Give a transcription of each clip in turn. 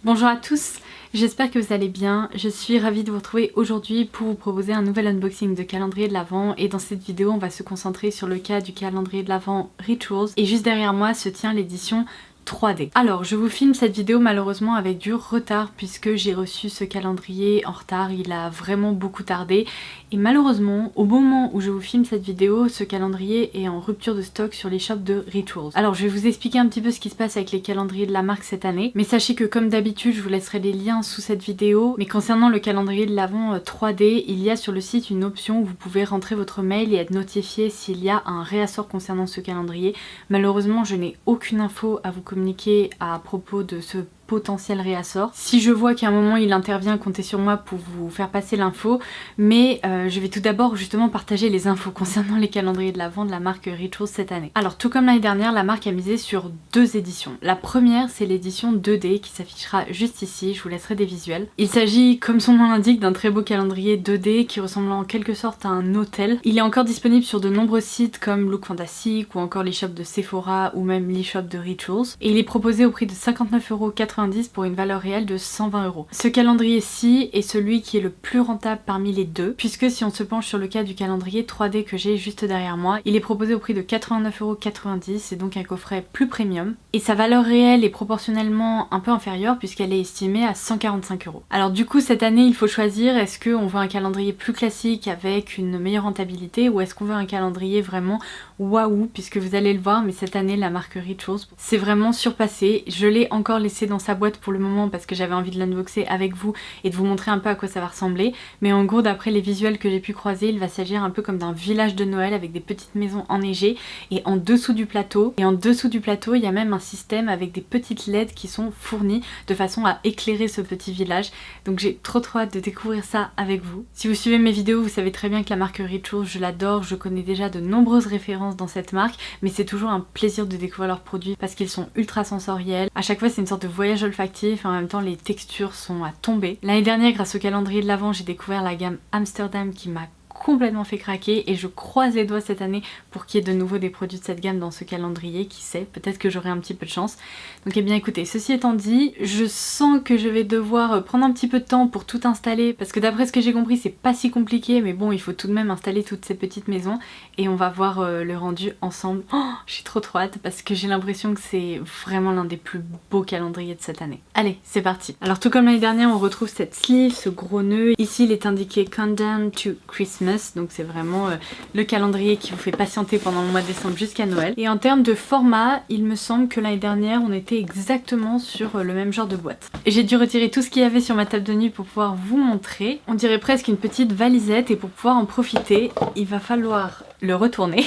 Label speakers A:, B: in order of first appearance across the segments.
A: Bonjour à tous, j'espère que vous allez bien. Je suis ravie de vous retrouver aujourd'hui pour vous proposer un nouvel unboxing de calendrier de l'Avent et dans cette vidéo on va se concentrer sur le cas du calendrier de l'Avent Rituals et juste derrière moi se tient l'édition 3D. Alors je vous filme cette vidéo malheureusement avec du retard puisque j'ai reçu ce calendrier en retard, il a vraiment beaucoup tardé et malheureusement au moment où je vous filme cette vidéo ce calendrier est en rupture de stock sur les shops de Rituals. Alors je vais vous expliquer un petit peu ce qui se passe avec les calendriers de la marque cette année, mais sachez que comme d'habitude je vous laisserai les liens sous cette vidéo. Mais concernant le calendrier de l'Avent 3D, il y a sur le site une option où vous pouvez rentrer votre mail et être notifié s'il y a un réassort concernant ce calendrier. Malheureusement je n'ai aucune info à vous communiquer à propos de ce potentiel réassort. Si je vois qu'à un moment il intervient, comptez sur moi pour vous faire passer l'info, mais je vais tout d'abord justement partager les infos concernant les calendriers de l'Avent de la marque Rituals cette année. Alors tout comme l'année dernière, la marque a misé sur deux éditions. La première c'est l'édition 2D qui s'affichera juste ici, je vous laisserai des visuels. Il s'agit, comme son nom l'indique, d'un très beau calendrier 2D qui ressemble en quelque sorte à un hôtel. Il est encore disponible sur de nombreux sites comme Look Fantastic ou encore les shops de Sephora ou même l'e-shop de Rituals, et il est proposé au prix de 59,90 € pour une valeur réelle de 120 €. Ce calendrier-ci est celui qui est le plus rentable parmi les deux, puisque si on se penche sur le cas du calendrier 3D que j'ai juste derrière moi, il est proposé au prix de 89,90 €, c'est donc un coffret plus premium, et sa valeur réelle est proportionnellement un peu inférieure puisqu'elle est estimée à 145 €. Alors du coup cette année il faut choisir, est-ce qu'on veut un calendrier plus classique avec une meilleure rentabilité ou est-ce qu'on veut un calendrier vraiment waouh, puisque vous allez le voir, mais cette année la marque Rituals c'est vraiment surpassé. Je l'ai encore laissé dans sa boîte pour le moment parce que j'avais envie de l'unboxer avec vous et de vous montrer un peu à quoi ça va ressembler, mais en gros d'après les visuels que j'ai pu croiser, il va s'agir un peu comme d'un village de Noël avec des petites maisons enneigées et en dessous du plateau, il y a même un système avec des petites LED qui sont fournies de façon à éclairer ce petit village, donc j'ai trop hâte de découvrir ça avec vous. Si vous suivez mes vidéos, vous savez très bien que la marque Rituals, je l'adore, je connais déjà de nombreuses références dans cette marque, mais c'est toujours un plaisir de découvrir leurs produits parce qu'ils sont ultra sensoriels. À chaque fois c'est une sorte de voyage olfactif et en même temps les textures sont à tomber. L'année dernière grâce au calendrier de l'Avent j'ai découvert la gamme Amsterdam qui m'a complètement fait craquer et je croise les doigts cette année pour qu'il y ait de nouveau des produits de cette gamme dans ce calendrier, qui sait, peut-être que j'aurai un petit peu de chance. Donc eh bien écoutez, ceci étant dit, je sens que je vais devoir prendre un petit peu de temps pour tout installer parce que d'après ce que j'ai compris c'est pas si compliqué, mais bon il faut tout de même installer toutes ces petites maisons et on va voir le rendu ensemble. Oh, j'ai trop hâte parce que j'ai l'impression que c'est vraiment l'un des plus beaux calendriers de cette année. Allez, c'est parti. Alors tout comme l'année dernière on retrouve cette sleeve, ce gros nœud. Ici il est indiqué Countdown to Christmas, donc c'est vraiment le calendrier qui vous fait patienter pendant le mois de décembre jusqu'à Noël. Et en termes de format, il me semble que l'année dernière on était exactement sur le même genre de boîte. Et j'ai dû retirer tout ce qu'il y avait sur ma table de nuit pour pouvoir vous montrer. On dirait presque une petite valisette et pour pouvoir en profiter, il va falloir le retourner.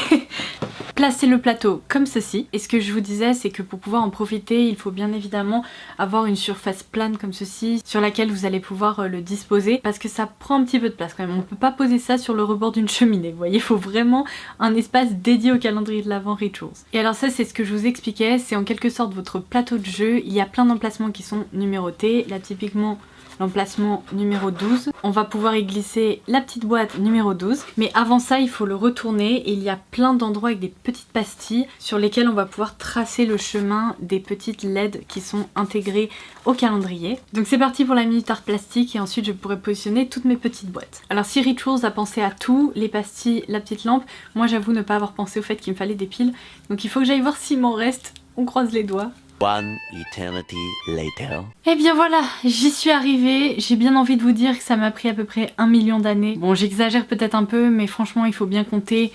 A: Placer le plateau comme ceci, et ce que je vous disais c'est que pour pouvoir en profiter il faut bien évidemment avoir une surface plane comme ceci sur laquelle vous allez pouvoir le disposer parce que ça prend un petit peu de place quand même, on peut pas poser ça sur le rebord d'une cheminée, vous voyez, il faut vraiment un espace dédié au calendrier de l'Avent Rituals. Et alors ça c'est ce que je vous expliquais, c'est en quelque sorte votre plateau de jeu, il y a plein d'emplacements qui sont numérotés, là typiquement l'emplacement numéro 12. On va pouvoir y glisser la petite boîte numéro 12. Mais avant ça, il faut le retourner et il y a plein d'endroits avec des petites pastilles sur lesquelles on va pouvoir tracer le chemin des petites LED qui sont intégrées au calendrier. Donc c'est parti pour la minute art plastique et ensuite je pourrai positionner toutes mes petites boîtes. Alors si Rituals a pensé à tout, les pastilles, la petite lampe, moi j'avoue ne pas avoir pensé au fait qu'il me fallait des piles. Donc il faut que j'aille voir s'il m'en reste. On croise les doigts.
B: One eternity later.
A: Et bien voilà, j'y suis arrivée. J'ai bien envie de vous dire que ça m'a pris à peu près 1 million d'années. Bon, j'exagère peut-être un peu, mais franchement, il faut bien compter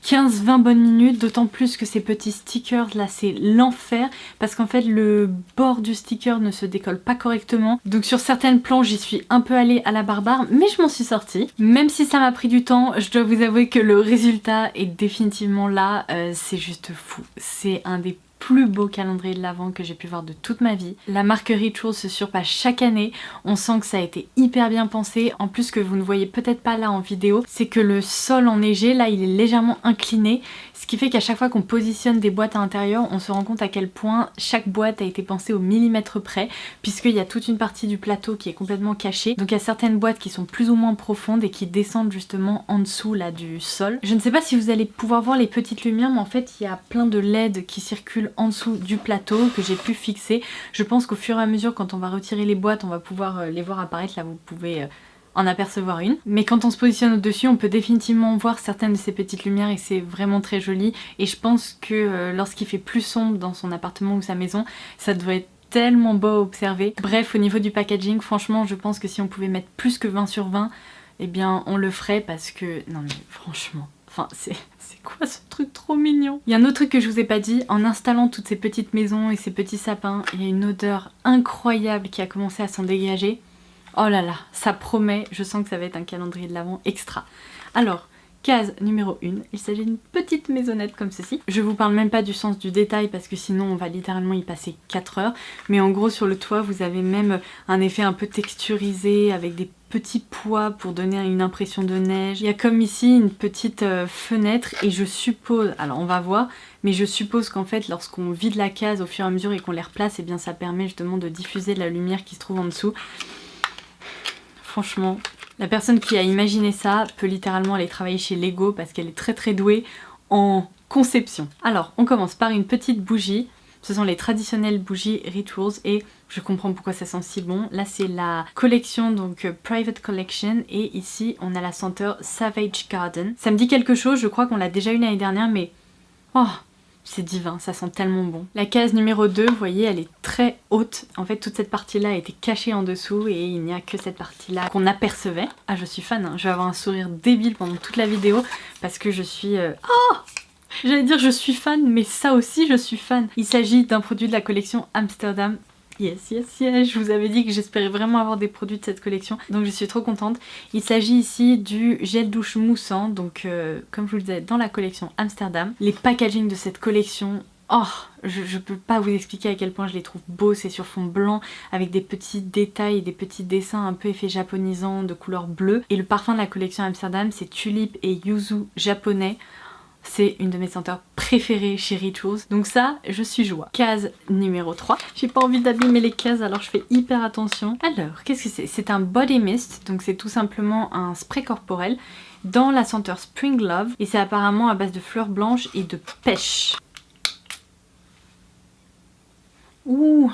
A: 15-20 bonnes minutes, d'autant plus que ces petits stickers là c'est l'enfer parce qu'en fait le bord du sticker ne se décolle pas correctement, donc sur certaines planches j'y suis un peu allée à la barbare mais je m'en suis sortie. Même si ça m'a pris du temps, je dois vous avouer que le résultat est définitivement là, c'est juste fou. C'est un des plus beau calendrier de l'Avent que j'ai pu voir de toute ma vie. La marque Rituals se surpasse chaque année, on sent que ça a été hyper bien pensé. En plus, que vous ne voyez peut-être pas là en vidéo, c'est que le sol enneigé là il est légèrement incliné, ce qui fait qu'à chaque fois qu'on positionne des boîtes à l'intérieur, on se rend compte à quel point chaque boîte a été pensée au millimètre près, puisqu'il y a toute une partie du plateau qui est complètement cachée. Donc il y a certaines boîtes qui sont plus ou moins profondes et qui descendent justement en dessous là du sol. Je ne sais pas si vous allez pouvoir voir les petites lumières, mais en fait il y a plein de LED qui circulent en dessous du plateau que j'ai pu fixer. Je pense qu'au fur et à mesure, quand on va retirer les boîtes, on va pouvoir les voir apparaître. Là, vous pouvez en apercevoir une. Mais quand on se positionne au-dessus, on peut définitivement voir certaines de ces petites lumières et c'est vraiment très joli. Et je pense que lorsqu'il fait plus sombre dans son appartement ou sa maison, ça devrait être tellement beau à observer. Bref, au niveau du packaging, franchement, je pense que si on pouvait mettre plus que 20 sur 20, eh bien on le ferait parce que... Non mais franchement, enfin c'est quoi ce truc trop mignon. Il y a un autre truc que je vous ai pas dit, en installant toutes ces petites maisons et ces petits sapins, il y a une odeur incroyable qui a commencé à s'en dégager. Oh là là, ça promet, je sens que ça va être un calendrier de l'Avent extra. Alors, case numéro 1, il s'agit d'une petite maisonnette comme ceci. Je vous parle même pas du sens du détail parce que sinon on va littéralement y passer 4 heures. Mais en gros sur le toit vous avez même un effet un peu texturisé avec des petits pois pour donner une impression de neige. Il y a comme ici une petite fenêtre et je suppose, alors on va voir, mais je suppose qu'en fait lorsqu'on vide la case au fur et à mesure et qu'on les replace, et bien ça permet justement de diffuser la lumière qui se trouve en dessous. Franchement, la personne qui a imaginé ça peut littéralement aller travailler chez Lego parce qu'elle est très douée en conception. Alors, on commence par une petite bougie. Ce sont les traditionnelles bougies Rituals et je comprends pourquoi ça sent si bon. Là, c'est la collection, donc Private Collection, et ici, on a la senteur Savage Garden. Ça me dit quelque chose, je crois qu'on l'a déjà eu l'année dernière, mais... Oh, c'est divin, ça sent tellement bon. La case numéro 2, vous voyez, elle est très haute. En fait, toute cette partie-là était cachée en dessous et il n'y a que cette partie-là qu'on apercevait. Ah, je suis fan, hein. Je vais avoir un sourire débile pendant toute la vidéo parce que je suis... Oh, j'allais dire je suis fan, mais ça aussi je suis fan. Il s'agit d'un produit de la collection Amsterdam. Yes, je vous avais dit que j'espérais vraiment avoir des produits de cette collection, donc je suis trop contente. Il s'agit ici du gel douche moussant, donc comme je vous le disais, dans la collection Amsterdam. Les packaging de cette collection, oh, je peux pas vous expliquer à quel point je les trouve beaux, c'est sur fond blanc, avec des petits détails, des petits dessins un peu effet japonisant de couleur bleue. Et le parfum de la collection Amsterdam, c'est tulipe et yuzu japonais. C'est une de mes senteurs préférées chez Rituals. Donc ça, je suis joie. Case numéro 3. J'ai pas envie d'abîmer les cases, alors je fais hyper attention. Alors, qu'est-ce que c'est? C'est un body mist, donc c'est tout simplement un spray corporel dans la senteur Spring Love. Et c'est apparemment à base de fleurs blanches et de pêche. Ouh,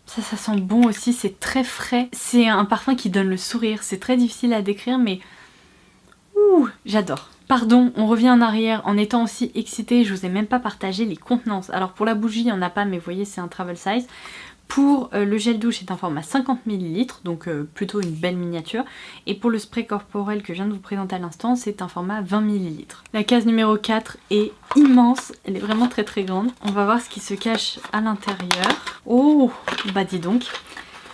A: ça sent bon aussi, c'est très frais. C'est un parfum qui donne le sourire. C'est très difficile à décrire, mais... Ouh, j'adore. Pardon, on revient en arrière en étant aussi excitée, je vous ai même pas partagé les contenances. Alors pour la bougie, il n'y en a pas, mais vous voyez, c'est un travel size. Pour le gel douche, c'est un format 50 ml, donc plutôt une belle miniature. Et pour le spray corporel que je viens de vous présenter à l'instant, c'est un format 20 ml. La case numéro 4 est immense, elle est vraiment très grande. On va voir ce qui se cache à l'intérieur. Oh, bah dis donc.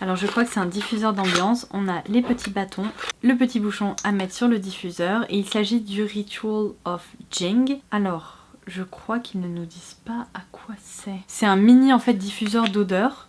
A: Alors je crois que c'est un diffuseur d'ambiance, on a les petits bâtons, le petit bouchon à mettre sur le diffuseur et il s'agit du Ritual of Jing. Alors je crois qu'ils ne nous disent pas à quoi c'est. C'est un mini en fait diffuseur d'odeur.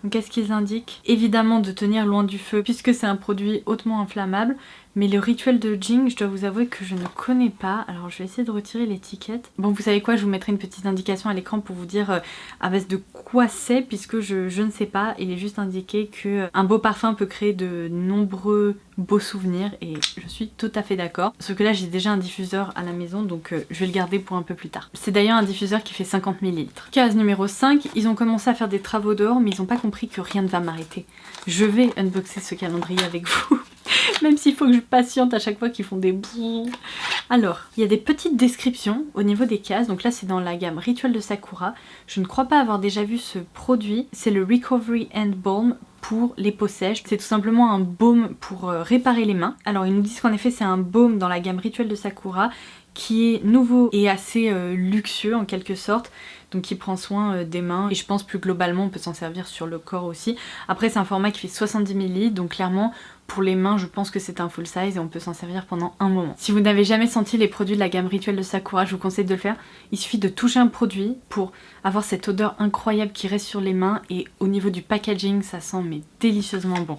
A: Donc qu'est-ce qu'ils indiquent? Évidemment de tenir loin du feu puisque c'est un produit hautement inflammable. Mais le rituel de Jing, je dois vous avouer que je ne connais pas. Alors je vais essayer de retirer l'étiquette. Bon, vous savez quoi, je vous mettrai une petite indication à l'écran pour vous dire à base de quoi c'est, puisque je ne sais pas. Il est juste indiqué que un beau parfum peut créer de nombreux beaux souvenirs et je suis tout à fait d'accord. Sauf que là j'ai déjà un diffuseur à la maison, donc je vais le garder pour un peu plus tard. C'est d'ailleurs un diffuseur qui fait 50 ml. Case numéro 5, ils ont commencé à faire des travaux dehors, mais ils n'ont pas compris que rien ne va m'arrêter. Je vais unboxer ce calendrier avec vous. Même s'il faut que je patiente à chaque fois qu'ils font des brrr. Alors, il y a des petites descriptions au niveau des cases. Donc là, c'est dans la gamme Rituel de Sakura. Je ne crois pas avoir déjà vu ce produit. C'est le Recovery Hand Balm pour les peaux sèches. C'est tout simplement un baume pour réparer les mains. Alors, ils nous disent qu'en effet, c'est un baume dans la gamme Rituel de Sakura qui est nouveau et assez luxueux en quelque sorte. Donc qui prend soin des mains et je pense plus globalement on peut s'en servir sur le corps aussi. Après c'est un format qui fait 70 ml donc clairement pour les mains je pense que c'est un full size et on peut s'en servir pendant un moment. Si vous n'avez jamais senti les produits de la gamme Rituel de Sakura, je vous conseille de le faire. Il suffit de toucher un produit pour avoir cette odeur incroyable qui reste sur les mains et au niveau du packaging ça sent mais délicieusement bon.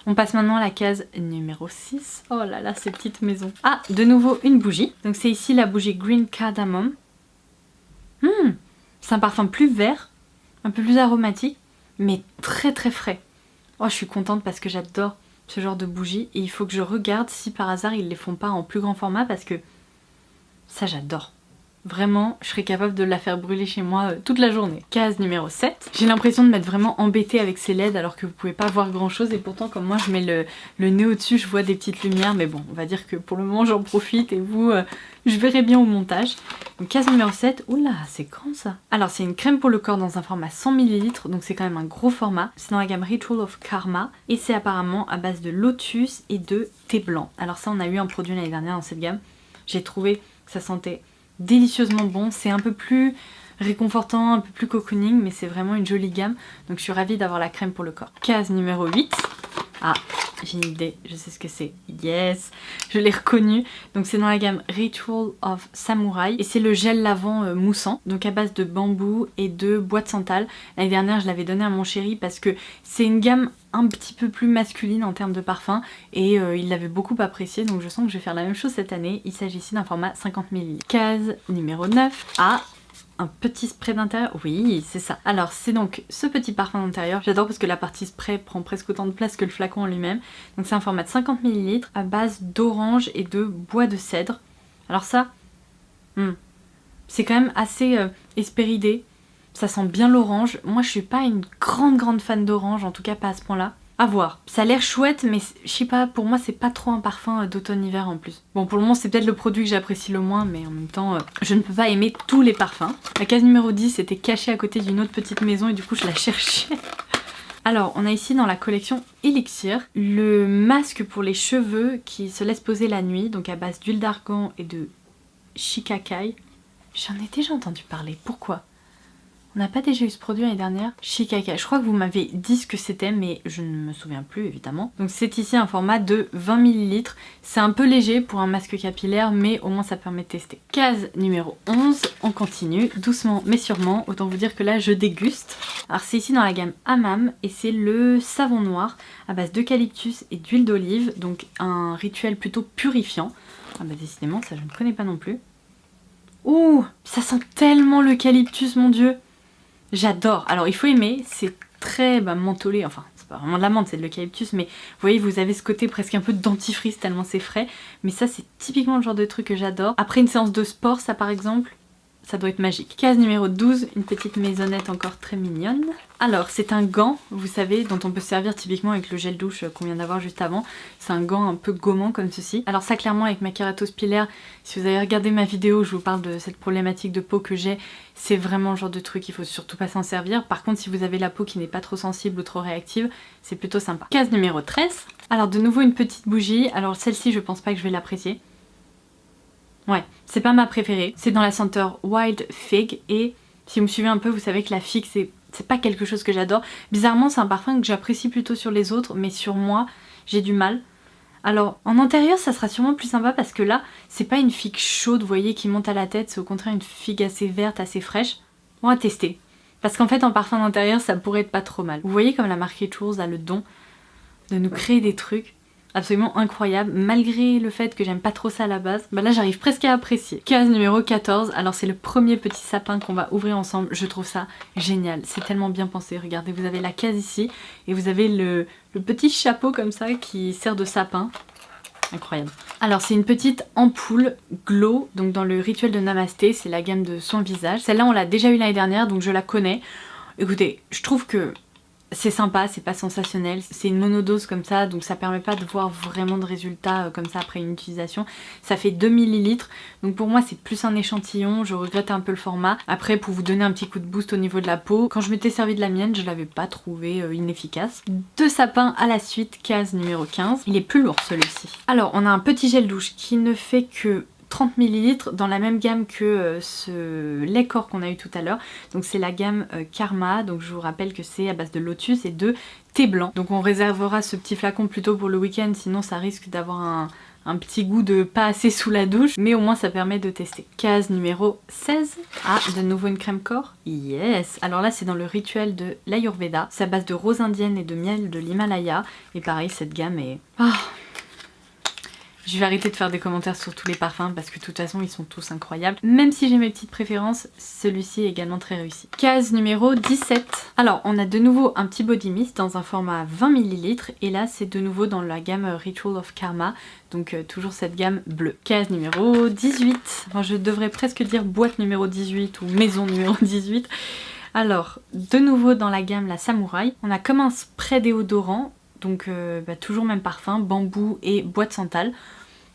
A: On passe maintenant à la case numéro 6. Oh là là, ces petites maisons. Ah, de nouveau une bougie. Donc c'est ici la bougie Green Cardamom. C'est un parfum plus vert, un peu plus aromatique, mais très frais. Oh, je suis contente parce que j'adore ce genre de bougie et il faut que je regarde si par hasard ils les font pas en plus grand format parce que ça j'adore. Vraiment, je serais capable de la faire brûler chez moi toute la journée. Case numéro 7. J'ai l'impression de m'être vraiment embêtée avec ces LED alors que vous pouvez pas voir grand chose et pourtant comme moi je mets le nez au-dessus, je vois des petites lumières mais bon, on va dire que pour le moment j'en profite et vous, je verrai bien au montage. Donc case numéro 7, oula, c'est grand ça. Alors c'est une crème pour le corps dans un format 100 ml, donc c'est quand même un gros format. C'est dans la gamme Ritual of Karma et c'est apparemment à base de lotus et de thé blanc. Alors ça on a eu un produit l'année dernière dans cette gamme. J'ai trouvé que ça sentait délicieusement bon, c'est un peu plus réconfortant, un peu plus cocooning, mais c'est vraiment une jolie gamme, donc je suis ravie d'avoir la crème pour le corps. Case numéro 8, ah j'ai une idée, je sais ce que c'est, yes, je l'ai reconnu, donc c'est dans la gamme Ritual of Samurai, et c'est le gel lavant moussant, donc à base de bambou et de bois de santal. L'année dernière je l'avais donné à mon chéri parce que c'est une gamme un petit peu plus masculine en termes de parfum et il l'avait beaucoup apprécié, donc je sens que je vais faire la même chose cette année. Il s'agit ici d'un format 50 ml. Case numéro 9, ah un petit spray d'intérieur, oui c'est ça. Alors c'est donc ce petit parfum d'intérieur, j'adore parce que la partie spray prend presque autant de place que le flacon en lui-même. Donc c'est un format de 50 ml à base d'orange et de bois de cèdre. Alors ça, c'est quand même assez espéridé, ça sent bien l'orange. Moi je suis pas une grande fan d'orange, en tout cas pas à ce point là. À voir. Ça a l'air chouette mais je sais pas, pour moi c'est pas trop un parfum d'automne-hiver en plus. Bon pour le moment c'est peut-être le produit que j'apprécie le moins mais en même temps je ne peux pas aimer tous les parfums. La case numéro 10 était cachée à côté d'une autre petite maison et du coup je la cherchais. Alors on a ici dans la collection Elixir le masque pour les cheveux qui se laisse poser la nuit, donc à base d'huile d'argan et de shikakai. J'en ai déjà entendu parler, pourquoi ? On n'a pas déjà eu ce produit l'année dernière? Shikakai, je crois que vous m'avez dit ce que c'était mais je ne me souviens plus évidemment. Donc c'est ici un format de 20 ml. C'est un peu léger pour un masque capillaire mais au moins ça permet de tester. Case numéro 11, on continue doucement mais sûrement. Autant vous dire que là je déguste. Alors c'est ici dans la gamme Hammam et c'est le savon noir à base d'eucalyptus et d'huile d'olive. Donc un rituel plutôt purifiant. Ah bah décidément ça je ne connais pas non plus. Ouh, ça sent tellement l'eucalyptus mon dieu. J'adore. Alors il faut aimer, c'est très mentholé, enfin c'est pas vraiment de la menthe, c'est de l'eucalyptus, mais vous voyez vous avez ce côté presque un peu de dentifrice tellement c'est frais, mais ça c'est typiquement le genre de truc que j'adore. Après une séance de sport ça par exemple, ça doit être magique. Case numéro 12, une petite maisonnette encore très mignonne. Alors c'est un gant, vous savez, dont on peut se servir typiquement avec le gel douche qu'on vient d'avoir juste avant. C'est un gant un peu gommant comme ceci. Alors ça clairement avec ma kératose pilaire, si vous avez regardé ma vidéo, je vous parle de cette problématique de peau que j'ai. C'est vraiment le genre de truc, il faut surtout pas s'en servir. Par contre si vous avez la peau qui n'est pas trop sensible ou trop réactive, c'est plutôt sympa. Case numéro 13. Alors de nouveau une petite bougie, alors celle-ci je pense pas que je vais l'apprécier. Ouais, c'est pas ma préférée. C'est dans la senteur Wild Fig et si vous me suivez un peu, vous savez que la figue c'est pas quelque chose que j'adore. Bizarrement, c'est un parfum que j'apprécie plutôt sur les autres, mais sur moi, j'ai du mal. Alors, en antérieur, ça sera sûrement plus sympa parce que là, c'est pas une figue chaude, vous voyez, qui monte à la tête, c'est au contraire une figue assez verte, assez fraîche. On va tester. Parce qu'en fait, en parfum d'intérieur, ça pourrait être pas trop mal. Vous voyez comme la marque Rituals a le don de nous créer des trucs absolument incroyable, malgré le fait que j'aime pas trop ça à la base. Bah là j'arrive presque à apprécier. Case numéro 14, alors c'est le premier petit sapin qu'on va ouvrir ensemble, je trouve ça génial, c'est tellement bien pensé. Regardez, vous avez la case ici et vous avez le petit chapeau comme ça qui sert de sapin. Incroyable. Alors c'est une petite ampoule glow, donc dans le rituel de Namasté, c'est la gamme de soins visage. Celle-là on l'a déjà eu l'année dernière donc je la connais. Écoutez, je trouve que c'est sympa, c'est pas sensationnel, c'est une monodose comme ça donc ça permet pas de voir vraiment de résultats comme ça après une utilisation. Ça fait 2 ml donc pour moi c'est plus un échantillon, je regrette un peu le format. Après pour vous donner un petit coup de boost au niveau de la peau, quand je m'étais servi de la mienne je l'avais pas trouvé inefficace. Deux sapins à la suite, case numéro 15, il est plus lourd celui-ci. Alors on a un petit gel douche qui ne fait que 30 ml dans la même gamme que ce lait corps qu'on a eu tout à l'heure. Donc c'est la gamme Karma, donc je vous rappelle que c'est à base de lotus et de thé blanc. Donc on réservera ce petit flacon plutôt pour le week-end, sinon ça risque d'avoir un petit goût de pas assez sous la douche, mais au moins ça permet de tester. Case numéro 16. Ah, de nouveau une crème corps. Yes. Alors là c'est dans le rituel de l'Ayurveda. C'est à base de rose indienne et de miel de l'Himalaya. Et pareil cette gamme est... Je vais arrêter de faire des commentaires sur tous les parfums parce que de toute façon ils sont tous incroyables. Même si j'ai mes petites préférences, celui-ci est également très réussi. Case numéro 17. Alors on a de nouveau un petit body mist dans un format 20 ml et là c'est de nouveau dans la gamme Ritual of Karma. Donc toujours cette gamme bleue. Case numéro 18. Enfin je devrais presque dire boîte numéro 18 ou maison numéro 18. Alors de nouveau dans la gamme la Samouraï. On a comme un spray déodorant. Donc toujours même parfum, bambou et bois de santal.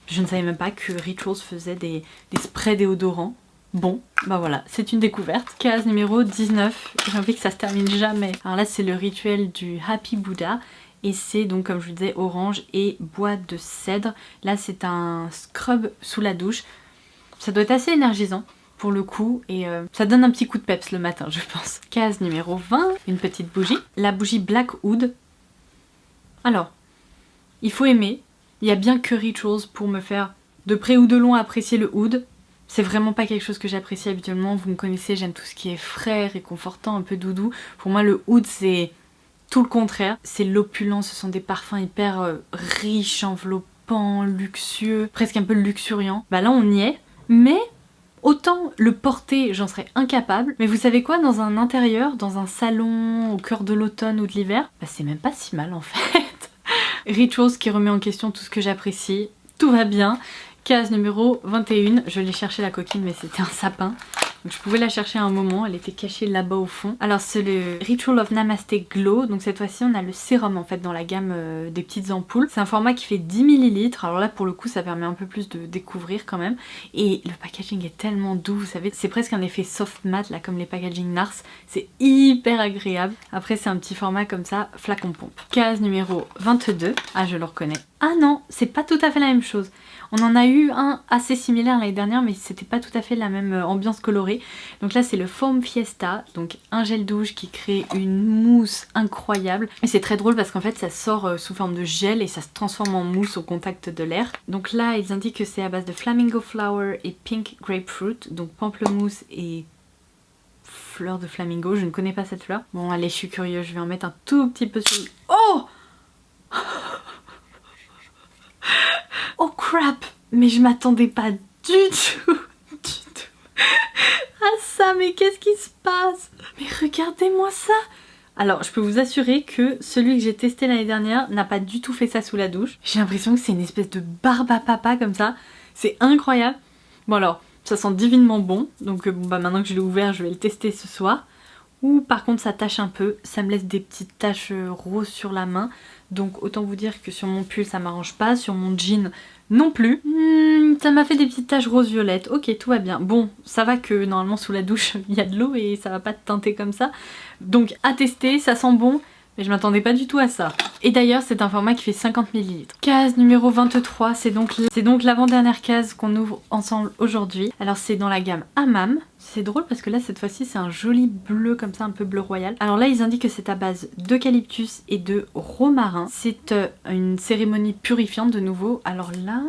A: Je ne savais même pas que Rituals faisait des sprays déodorants. Bon, bah voilà, c'est une découverte. Case numéro 19, j'ai envie que ça se termine jamais. Alors là c'est le rituel du Happy Buddha. Et c'est donc comme je vous disais orange et bois de cèdre. Là c'est un scrub sous la douche. Ça doit être assez énergisant pour le coup et ça donne un petit coup de peps le matin je pense. Case numéro 20, une petite bougie. La bougie Black Oud. Alors, il faut aimer, il n'y a bien que Rituals pour me faire de près ou de loin apprécier le oud. C'est vraiment pas quelque chose que j'apprécie habituellement, vous me connaissez, j'aime tout ce qui est frais, réconfortant, un peu doudou. Pour moi le oud c'est tout le contraire, c'est l'opulence, ce sont des parfums hyper riches, enveloppants, luxueux, presque un peu luxuriants. Bah là on y est, mais autant le porter, j'en serais incapable, mais vous savez quoi, dans un intérieur, dans un salon, au cœur de l'automne ou de l'hiver, bah c'est même pas si mal en fait. Rituals qui remet en question tout ce que j'apprécie, tout va bien. Case numéro 21, je l'ai cherché la coquine mais c'était un sapin. Donc je pouvais la chercher à un moment, elle était cachée là-bas au fond. Alors c'est le Ritual of Namaste Glow, donc cette fois-ci on a le sérum en fait dans la gamme des petites ampoules. C'est un format qui fait 10 ml, alors là pour le coup ça permet un peu plus de découvrir quand même. Et le packaging est tellement doux, vous savez, c'est presque un effet soft matte là comme les packaging Nars. C'est hyper agréable. Après c'est un petit format comme ça, flacon pompe. Case numéro 22, ah je le reconnais. Ah non, c'est pas tout à fait la même chose. On en a eu un assez similaire l'année dernière mais c'était pas tout à fait la même ambiance colorée. Donc là c'est le Foam Fiesta, donc un gel douche qui crée une mousse incroyable. Et c'est très drôle parce qu'en fait ça sort sous forme de gel et ça se transforme en mousse au contact de l'air. Donc là ils indiquent que c'est à base de Flamingo Flower et Pink Grapefruit, donc pamplemousse et fleur de flamingo, je ne connais pas cette fleur. Bon allez je suis curieuse, je vais en mettre un tout petit peu sur le... Oh oh crap! Mais je m'attendais pas du tout, à ça, mais qu'est-ce qui se passe? Mais regardez-moi ça! Alors, je peux vous assurer que celui que j'ai testé l'année dernière n'a pas du tout fait ça sous la douche. J'ai l'impression que c'est une espèce de barbe à papa comme ça. C'est incroyable. Bon alors, ça sent divinement bon. Donc bon, bah maintenant que je l'ai ouvert, je vais le tester ce soir. Ou par contre ça tâche un peu, ça me laisse des petites taches roses sur la main. Donc autant vous dire que sur mon pull ça m'arrange pas, sur mon jean non plus. Ça m'a fait des petites taches rose-violette, ok tout va bien. Bon ça va que normalement sous la douche il y a de l'eau et ça va pas te teinter comme ça. Donc à tester, ça sent bon. Mais je m'attendais pas du tout à ça. Et d'ailleurs c'est un format qui fait 50 ml. Case numéro 23, c'est donc l'avant-dernière case qu'on ouvre ensemble aujourd'hui. Alors c'est dans la gamme Hammam. C'est drôle parce que là cette fois-ci c'est un joli bleu comme ça, un peu bleu royal. Alors là ils indiquent que c'est à base d'eucalyptus et de romarin. C'est une cérémonie purifiante de nouveau. Alors là,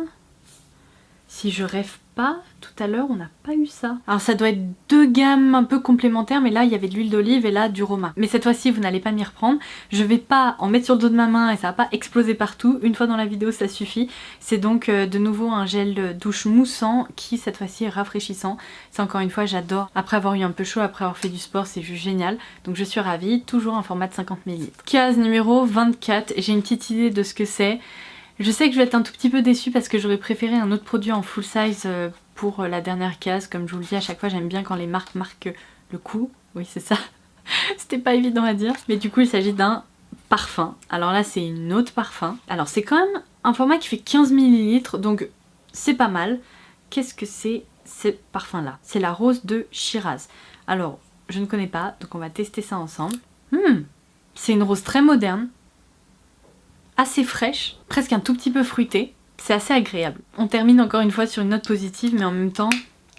A: si je rêve pas, tout à l'heure on n'a pas eu ça. Alors ça doit être deux gammes un peu complémentaires, mais là il y avait de l'huile d'olive et là du romarin. Mais cette fois-ci vous n'allez pas m'y reprendre. Je vais pas en mettre sur le dos de ma main et ça va pas exploser partout. Une fois dans la vidéo ça suffit. C'est donc de nouveau un gel douche moussant qui cette fois-ci est rafraîchissant. C'est encore une fois j'adore. Après avoir eu un peu chaud, après avoir fait du sport, c'est juste génial. Donc je suis ravie. Toujours un format de 50 ml. Case numéro 24. J'ai une petite idée de ce que c'est. Je sais que je vais être un tout petit peu déçue parce que j'aurais préféré un autre produit en full size pour la dernière case. Comme je vous le dis à chaque fois, j'aime bien quand les marques marquent le coup. Oui c'est ça. C'était pas évident à dire. Mais du coup il s'agit d'un parfum. Alors là c'est une autre parfum. Alors c'est quand même un format qui fait 15 ml donc c'est pas mal. Qu'est-ce que c'est ce parfum là? C'est la rose de Shiraz. Alors je ne connais pas donc on va tester ça ensemble. C'est une rose très moderne. Assez fraîche, presque un tout petit peu fruitée. C'est assez agréable. On termine encore une fois sur une note positive, mais en même temps,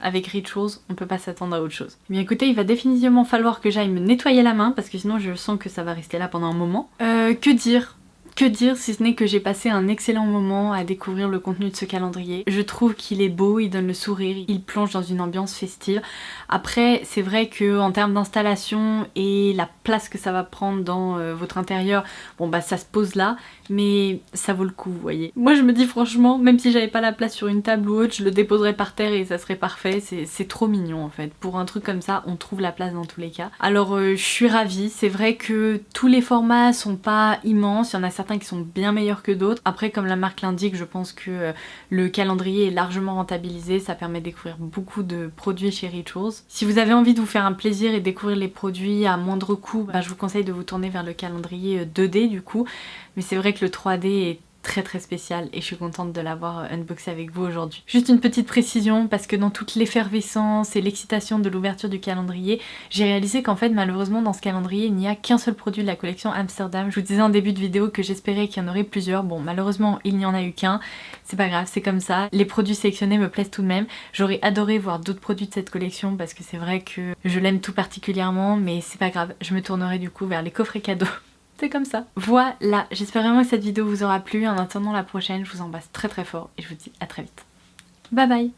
A: avec Rituals, on peut pas s'attendre à autre chose. Mais écoutez, il va définitivement falloir que j'aille me nettoyer la main, parce que sinon je sens que ça va rester là pendant un moment. Que dire? Que dire si ce n'est que j'ai passé un excellent moment à découvrir le contenu de ce calendrier. Je trouve qu'il est beau, il donne le sourire, il plonge dans une ambiance festive. Après c'est vrai que en termes d'installation et la place que ça va prendre dans votre intérieur, bon bah ça se pose là, mais ça vaut le coup vous voyez. Moi je me dis franchement, même si j'avais pas la place sur une table ou autre, je le déposerais par terre et ça serait parfait. C'est trop mignon en fait. Pour un truc comme ça, on trouve la place dans tous les cas. Alors je suis ravie, c'est vrai que tous les formats sont pas immenses, il y en a certains qui sont bien meilleurs que d'autres. Après comme la marque l'indique, je pense que le calendrier est largement rentabilisé, ça permet de découvrir beaucoup de produits chez Rituals. Si vous avez envie de vous faire un plaisir et découvrir les produits à moindre coût, bah, je vous conseille de vous tourner vers le calendrier 2D du coup, mais c'est vrai que le 3D est très spécial et je suis contente de l'avoir unboxé avec vous aujourd'hui. Juste une petite précision parce que dans toute l'effervescence et l'excitation de l'ouverture du calendrier, j'ai réalisé qu'en fait malheureusement dans ce calendrier il n'y a qu'un seul produit de la collection Amsterdam. Je vous disais en début de vidéo que j'espérais qu'il y en aurait plusieurs, bon malheureusement il n'y en a eu qu'un, c'est pas grave, c'est comme ça. Les produits sélectionnés me plaisent tout de même, j'aurais adoré voir d'autres produits de cette collection parce que c'est vrai que je l'aime tout particulièrement, mais c'est pas grave, je me tournerai du coup vers les coffrets cadeaux. C'est comme ça. Voilà, j'espère vraiment que cette vidéo vous aura plu. En attendant la prochaine, je vous embrasse très fort et je vous dis à très vite. Bye bye.